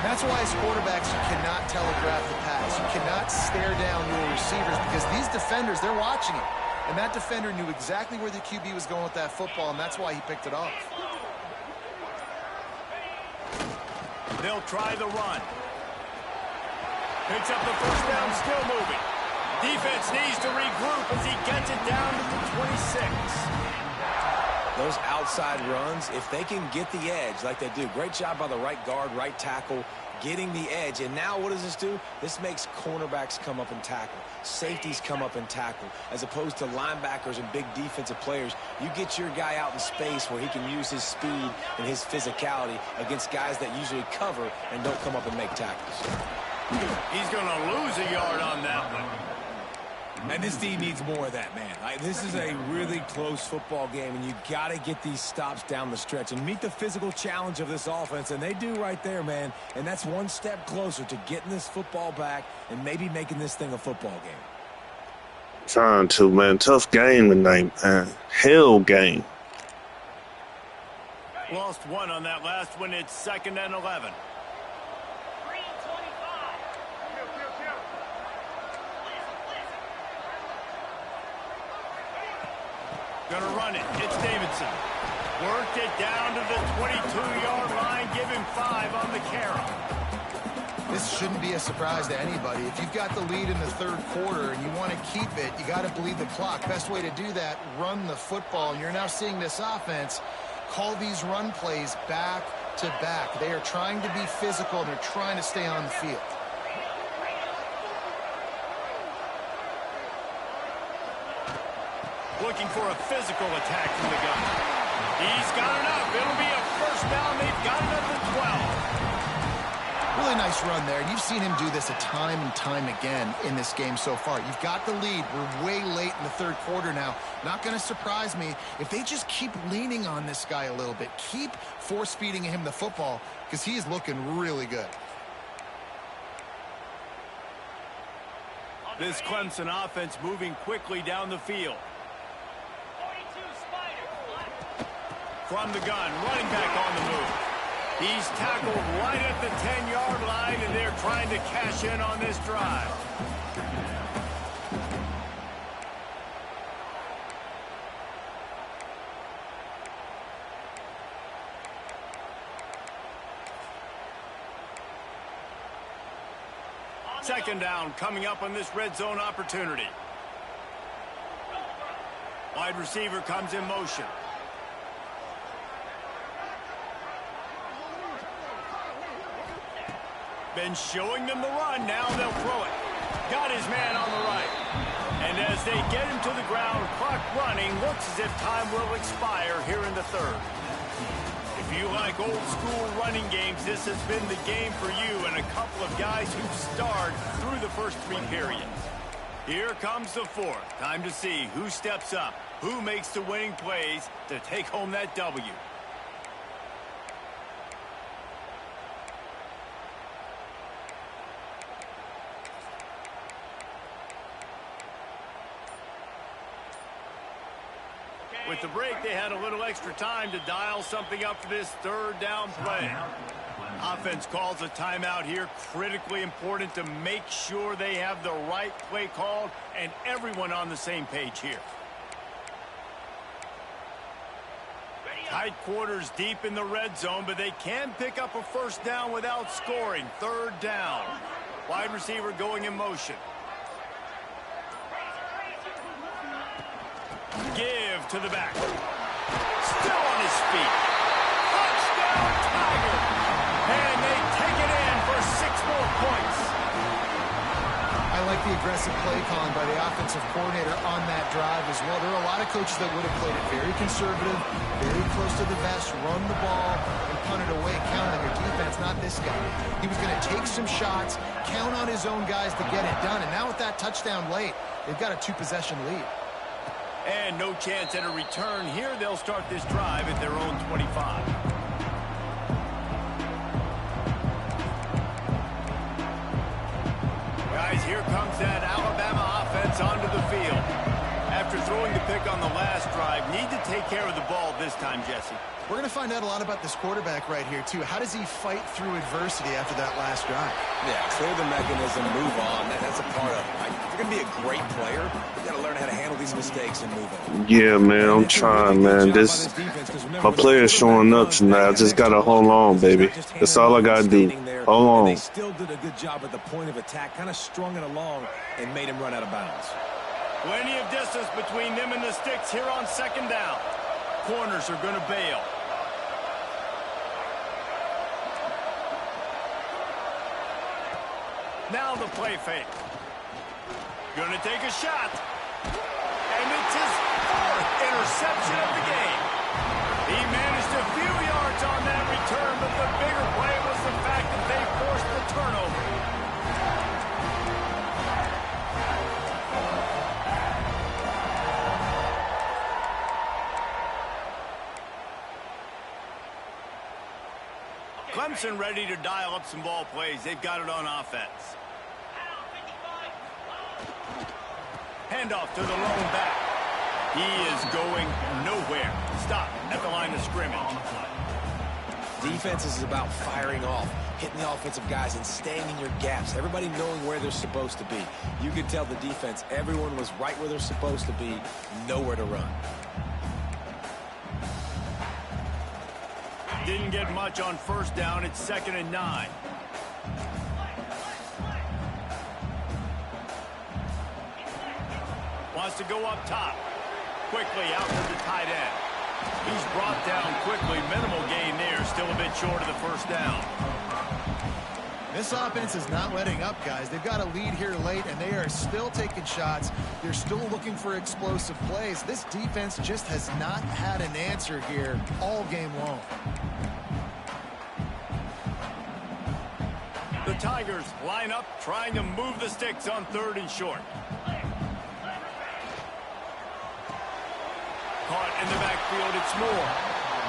That's why as quarterbacks, you cannot telegraph the pass. You cannot stare down your receivers because these defenders, they're watching it. And that defender knew exactly where the QB was going with that football, and that's why he picked it off. They'll try the run. Picks up the first down, still moving. Defense needs to regroup as he gets it down to the 26. Those outside runs, if they can get the edge like they do, great job by the right guard, right tackle, getting the edge. And now what does this do? This makes cornerbacks come up and tackle. Safeties come up and tackle. As opposed to linebackers and big defensive players, you get your guy out in space where he can use his speed and his physicality against guys that usually cover and don't come up and make tackles. He's going to lose a yard on that one. And this team needs more of that, man. This is a really close football game, and you got to get these stops down the stretch and meet the physical challenge of this offense, and they do right there, man. And that's one step closer to getting this football back and maybe making this thing a football game. Trying to, man. Tough game tonight, man. Hell game. Lost one on that last one. It's 2nd and 11. Gonna run it. It's Davidson. Worked it down to the 22-yard line. Give him 5 on the carry. This shouldn't be a surprise to anybody. If you've got the lead in the 3rd quarter and you want to keep it, you got to bleed the clock. Best way to do that, run the football. And you're now seeing this offense call these run plays back to back. They are trying to be physical, and they're trying to stay on the field. Looking for a physical attack from the gun. He's got enough. It'll be a first down. They've got it at the 12. Really nice run there. You've seen him do this a time and time again in this game so far. You've got the lead. We're way late in the 3rd quarter now. Not going to surprise me if they just keep leaning on this guy a little bit. Keep force-feeding him the football because he's looking really good. This Clemson offense moving quickly down the field. From the gun, running back on the move. He's tackled right at the 10-yard line, and they're trying to cash in on this drive. Second down coming up on this red zone opportunity. Wide receiver comes in motion. Been showing them the run. Now they'll throw it. Got his man on the right. And as they get him to the ground, clock running, looks as if time will expire here in the 3rd. If you like old school running games, this has been the game for you and a couple of guys who've starred through the first 3 periods. Here comes the 4th. Time to see who steps up, who makes the winning plays to take home that W. With the break, they had a little extra time to dial something up for this 3rd down play. Offense calls a timeout here. Critically important to make sure they have the right play called and everyone on the same page here. Tight quarters deep in the red zone, but they can pick up a first down without scoring. 3rd down. Wide receiver going in motion. Give to the back. Still on his feet. Touchdown, Tiger. And they take it in for 6 more points. I like the aggressive play calling by the offensive coordinator on that drive as well. There are a lot of coaches that would have played it very conservative, very close to the vest, run the ball, and punt it away. Count on your defense, not this guy. He was going to take some shots, count on his own guys to get it done. And now with that touchdown late, they've got a 2-possession lead. And no chance at a return here. They'll start this drive at their own 25. Guys, here comes that Alabama offense onto the field. After throwing the pick on the last drive, need to take care of the ball this time, Jesse. We're going to find out a lot about this quarterback right here, too. How does he fight through adversity after that last drive? Yeah, clear the mechanism, move on. That's a part of it. Like, if you're going to be a great player, you got to learn how to handle these mistakes and move on. Yeah, man, I'm trying, man. My player's showing up tonight. I just got to hold on, baby. That's all I got to do. Hold on. They still did a good job at the point of attack, kind of strung it along and made him run out of bounds. Plenty of distance between them and the sticks here on 2nd down. Corners are going to bail. Now the play fake. Going to take a shot. And it's his 4th interception of the game. He managed a few yards on that return, but the bigger play was the fact that they forced the turnover. Clemson ready to dial up some ball plays. They've got it on offense. Handoff to the lone back. He is going nowhere. Stop at the line of scrimmage. Defense is about firing off, hitting the offensive guys and staying in your gaps. Everybody knowing where they're supposed to be. You could tell the defense, everyone was right where they're supposed to be, nowhere to run. Didn't get much on 1st down. It's 2nd and 9. Wants to go up top. Quickly out to the tight end. He's brought down quickly. Minimal gain there. Still a bit short of the 1st down. This offense is not letting up, guys. They've got a lead here late, and they are still taking shots. They're still looking for explosive plays. This defense just has not had an answer here all game long. The Tigers line up, trying to move the sticks on 3rd and short. Caught in the backfield, it's Moore.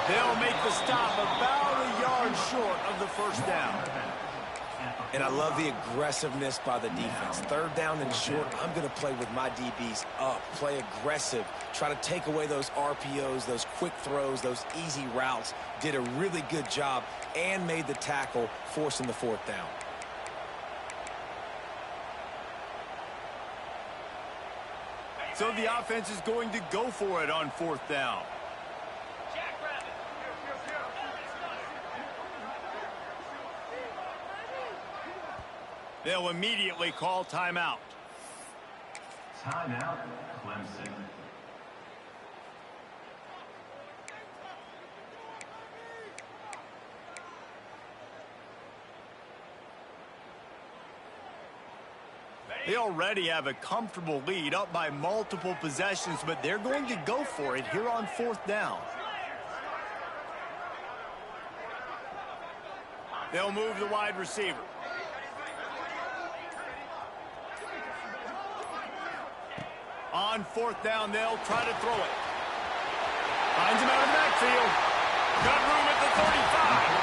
They'll make the stop about a yard short of the 1st down. And I love the aggressiveness by the defense. 3rd down and short, I'm going to play with my DBs up, play aggressive, try to take away those RPOs, those quick throws, those easy routes. Did a really good job and made the tackle, forcing the 4th down. So the offense is going to go for it on 4th down. They'll immediately call timeout. Timeout, Clemson. They already have a comfortable lead, up by multiple possessions, but they're going to go for it here on 4th down. They'll move the wide receiver. On 4th down, they'll try to throw it. Finds him out of the backfield. Got room at the 35.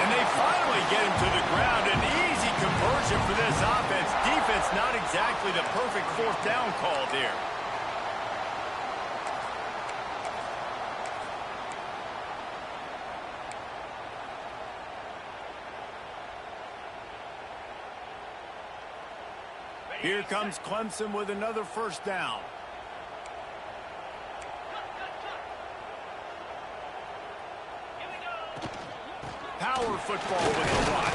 And they finally get him to the ground. An easy conversion for this offense. Defense not exactly the perfect 4th down call there. Here comes Clemson with another 1st down. Power football with the block.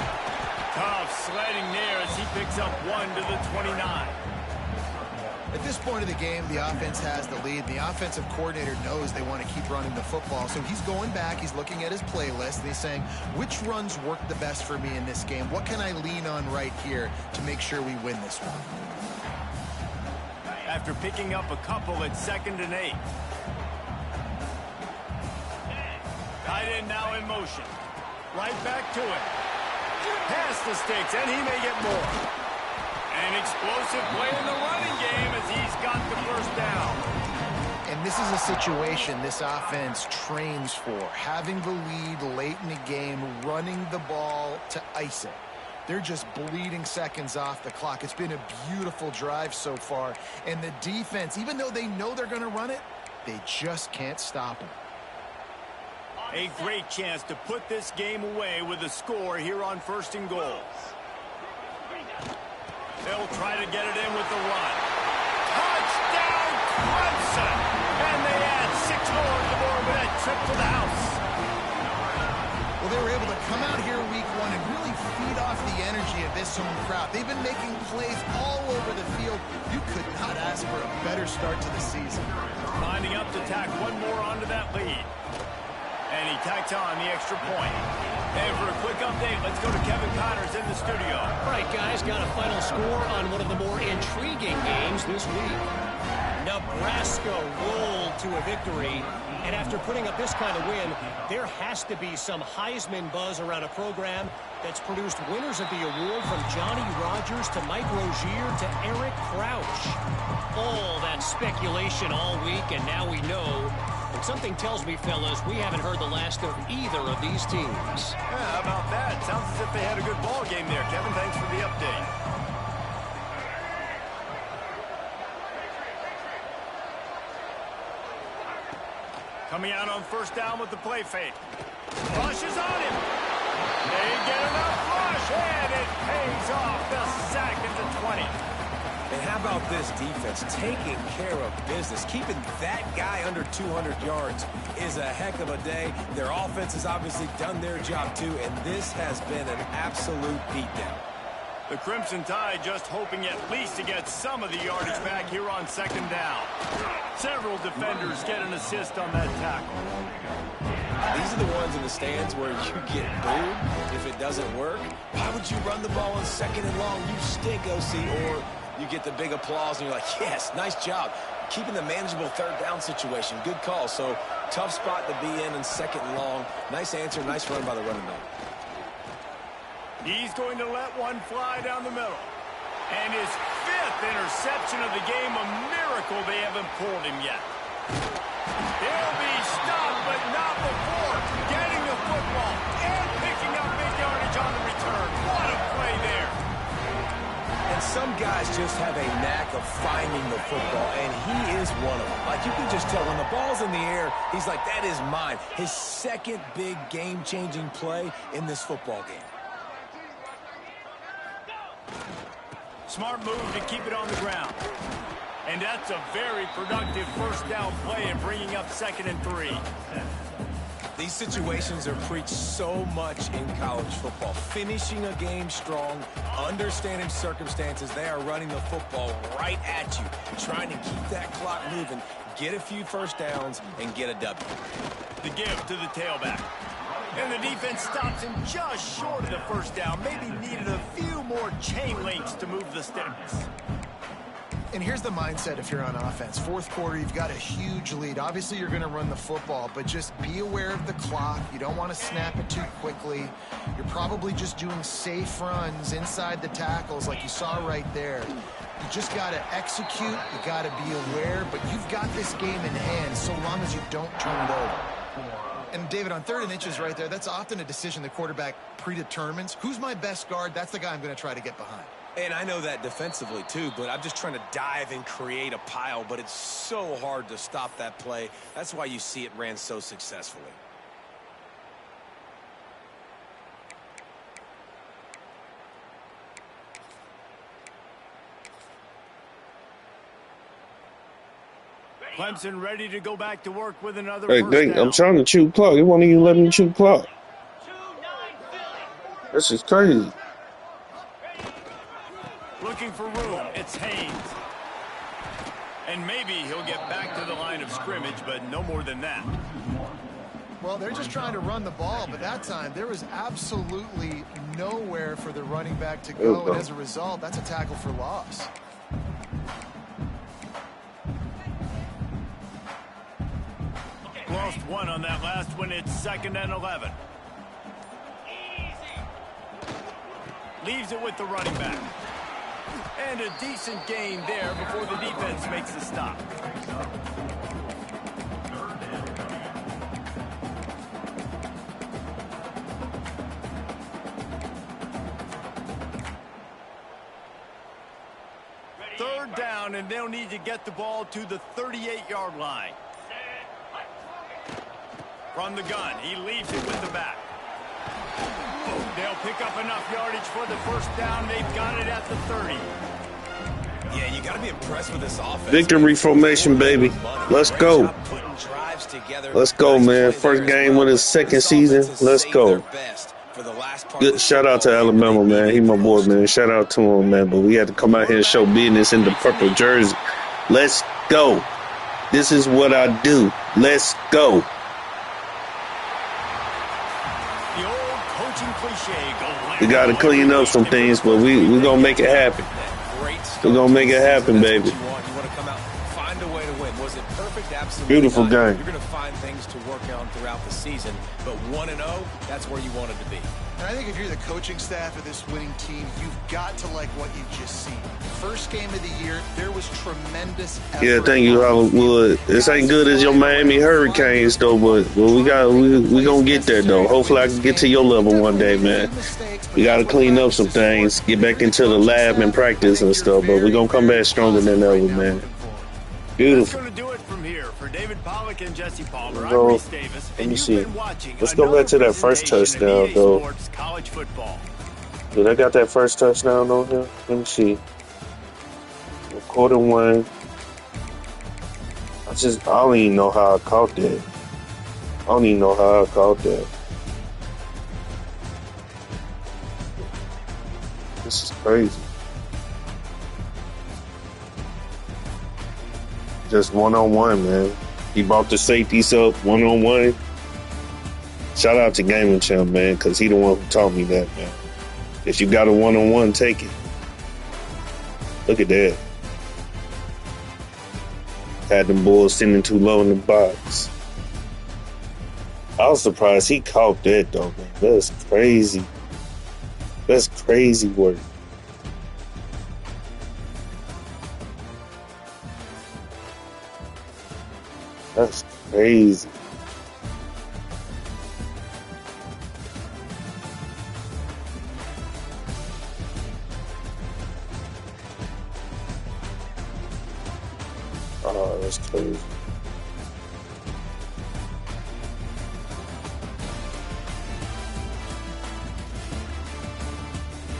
Tough sledding there as he picks up 1 to the 29. At this point of the game, the offense has the lead. The offensive coordinator knows they want to keep running the football. So he's going back, he's looking at his playlist, and he's saying, which runs work the best for me in this game? What can I lean on right here to make sure we win this one? After picking up a couple at 2nd and 8. Tight end now in motion. Right back to it. Past the sticks, and he may get more. An explosive play in the running game as he's got the first down. And this is a situation this offense trains for. Having the lead late in the game, running the ball to ice it. They're just bleeding seconds off the clock. It's been a beautiful drive so far. And the defense, even though they know they're going to run it, they just can't stop it. A great chance to put this game away with a score here on 1st and goal. They'll try to get it in with the run. Touchdown, Clemson! And they add 6 more to the board with that trip to the house. Well, they were able to come out here week 1 and really feed off the energy of this home crowd. They've been making plays all over the field. You could not ask for a better start to the season. Lining up to tack one more onto that lead. And he tacks on the extra point. And for a quick update, let's go to Kevin Connors in the studio. All right, guys, got a final score on one of the more intriguing games this week. Nebraska rolled to a victory, and after putting up this kind of win, there has to be some Heisman buzz around a program that's produced winners of the award from Johnny Rodgers to Mike Rozier to Eric Crouch. All that speculation all week, and now we know. And something tells me, fellas, we haven't heard the last of either of these teams. Yeah, how about that? Sounds as if they had a good ball game there. Kevin, thanks for the update. Coming out on 1st down with the play fake. Rush is on him. They get enough rush, and it pays off. The sack at the 20. And how about this defense taking care of business? Keeping that guy under 200 yards is a heck of a day. Their offense has obviously done their job too, and this has been an absolute beatdown. The Crimson Tide just hoping at least to get some of the yardage back here on 2nd down. Several defenders get an assist on that tackle. These are the ones in the stands where you get booed if it doesn't work. Why would you run the ball on 2nd and long? You stink, OC. Or you get the big applause and you're like, yes, nice job. Keeping the manageable 3rd down situation. Good call. So tough spot to be in 2nd and long. Nice answer, nice run by the running back. He's going to let one fly down the middle. And his 5th interception of the game, a miracle they haven't pulled him yet. He'll be stopped, but not before getting the football and picking up big yardage on the return. What a play there. And some guys just have a knack of finding the football, and he is one of them. Like, you can just tell when the ball's in the air, he's like, that is mine. His 2nd big game-changing play in this football game. Smart move to keep it on the ground. And that's a very productive 1st down play and bringing up 2nd and 3. These situations are preached so much in college football. Finishing a game strong, understanding circumstances. They are running the football right at you, trying to keep that clock moving, get a few 1st downs, and get a W. The give to the tailback. And the defense stops him just short of the 1st down. Maybe needed a few more chain links to move the sticks. And here's the mindset if you're on offense. 4th quarter, you've got a huge lead. Obviously, you're going to run the football, but just be aware of the clock. You don't want to snap it too quickly. You're probably just doing safe runs inside the tackles like you saw right there. You just got to execute. You got to be aware, but you've got this game in hand so long as you don't turn it over. And, David, on 3rd and inches right there, that's often a decision the quarterback predetermines. Who's my best guard? That's the guy I'm going to try to get behind. And I know that defensively, too, but I'm just trying to dive and create a pile, but it's so hard to stop that play. That's why you see it ran so successfully. Clemson ready to go back to work with another Hey, first dang, down. I'm trying to chew clock. It won't even let me chew clock. This is crazy. Looking for room. It's Haynes. And maybe he'll get back to the line of scrimmage, but no more than that. Well, they're just trying to run the ball, but that time there was absolutely nowhere for the running back to go, and as a result, that's a tackle for loss. Lost one on that last one. It's 2nd and 11. Leaves it with the running back. And a decent gain there before the defense makes the stop. Third down, and they'll need to get the ball to the 38-yard line. From the gun, he leaves it with the back. They'll pick up enough yardage for the first down. They've got it at the 30. Yeah, you got to be impressed with this offense. Victory formation, baby. Let's go. Let's go, man. First game of his second season. Let's go. Good shout out to Alabama, man. He my boy, man. Shout out to him, man. But we had to come out here and show business in the purple jersey. Let's go. This is what I do. Let's go. The old coaching cliche. We got to clean up some things, but we going to make it happen. We're going to make it happen, baby. You want to come out, find a way to win. Was it perfect? Absolutely. Beautiful not. game. You're going to find things to work on throughout the season, but 1-0, that's where you wanted to be. And I think if you're the coaching staff of this winning team, you've got to like what you've just seen. First game of the year, there was tremendous effort. Yeah, thank you, Hollywood. This ain't good as your Miami Hurricanes, though, but we going to get there, though. Hopefully I can get to your level one day, man. We got to clean up some things, get back into the lab and practice and stuff, but we're going to come back stronger than ever, man. Beautiful. That's going to do it from here. For David Pollock and Jesse Palmer, So, I'm Reese Davis, let me and see. you've been watching Let's go back to that first presentation of touchdown, EA though. Sports College football. Did I got that first touchdown on here? Let me see. Quarter one. I don't even know how I caught that. I don't even know how I caught that. This is crazy. Just one-on-one, man. He brought the safeties up one-on-one. Shout out to Gaming Champ, man, because he the one who taught me that, man. If you got a one-on-one, take it. Look at that. Had them boys sitting too low in the box. I was surprised he caught that, though, man. That's crazy. That's crazy work. That's crazy. Oh, that's crazy.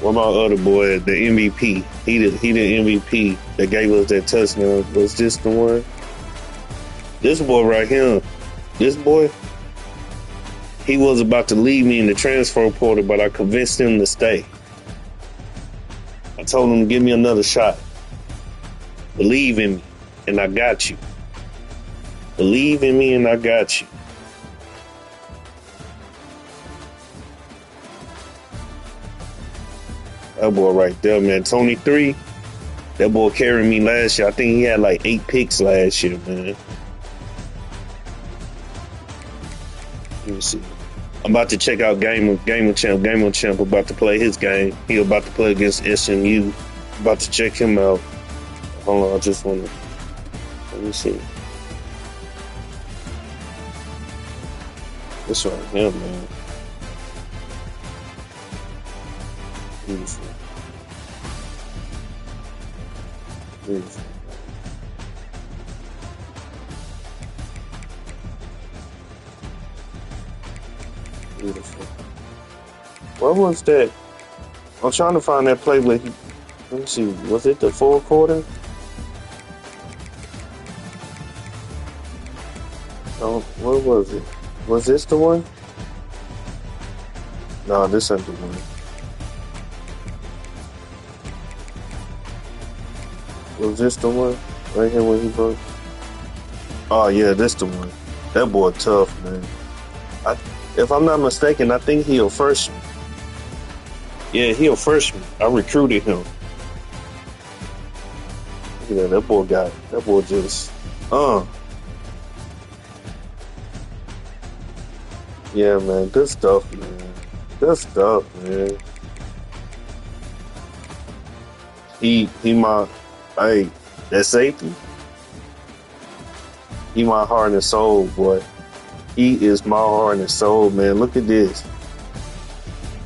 What about other boy, the MVP? He the MVP that gave us that touchdown. Was this the one? This boy right here, this boy, he was about to leave me in the transfer portal, but I convinced him to stay. I told him to give me another shot. Believe in me, and I got you. Believe in me, and I got you. That boy right there, man. Tony 3, that boy carried me last year. I think he had like 8 picks last year, man. Let me see. I'm about to check out Game of Champ. Game of Champ about to play his game. He about to play against SMU. About to check him out. Hold on, I just want to. Let me see. This right here, man. Beautiful. Beautiful. Beautiful. What was that? I'm trying to find that play where he. Let me see. Was it the fourth quarter? Oh, what was it? Was this the one? No, this ain't the one. Was this the one? Right here when he broke. Oh yeah, this the one. That boy tough, man. If I'm not mistaken, I think he a freshman. Yeah, he a freshman. I recruited him. Yeah, that boy just yeah, man, good stuff, man. Good stuff, man. He my that safety. He my heart and soul, boy. He is my heart and soul, man. Look at this.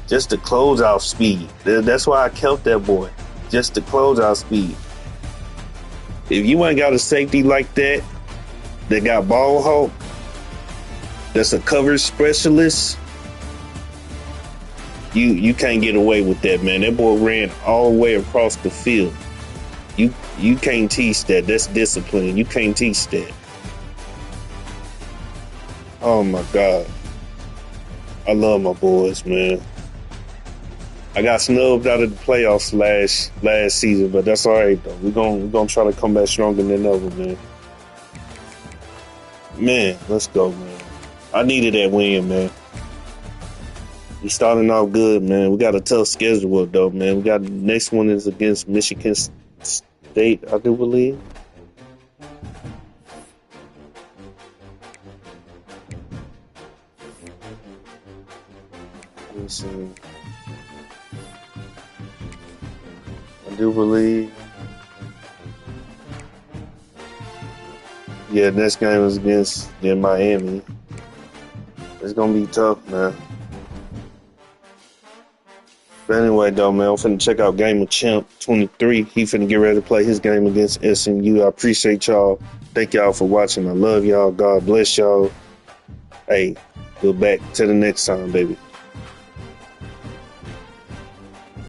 Just the closeout speed. That's why I kept that boy. Just the closeout speed. If you ain't got a safety like that got ball hawk, that's a coverage specialist, you can't get away with that, man. That boy ran all the way across the field. You can't teach that. That's discipline. You can't teach that. Oh my God. I love my boys, man. I got snubbed out of the playoffs last season, but that's all right though. We're gonna try to come back stronger than ever, man. Man, let's go, man. I needed that win, man. We starting off good, man. We got a tough schedule though, man. We got next one is against Michigan State, I do believe. Let me see. I do believe. Yeah, next game is against Miami. It's gonna be tough, man. But anyway, though, man, I'm finna check out Game of Champ 23. He finna get ready to play his game against SMU. I appreciate y'all. Thank y'all for watching. I love y'all. God bless y'all. Hey, we'll back to the next time, baby.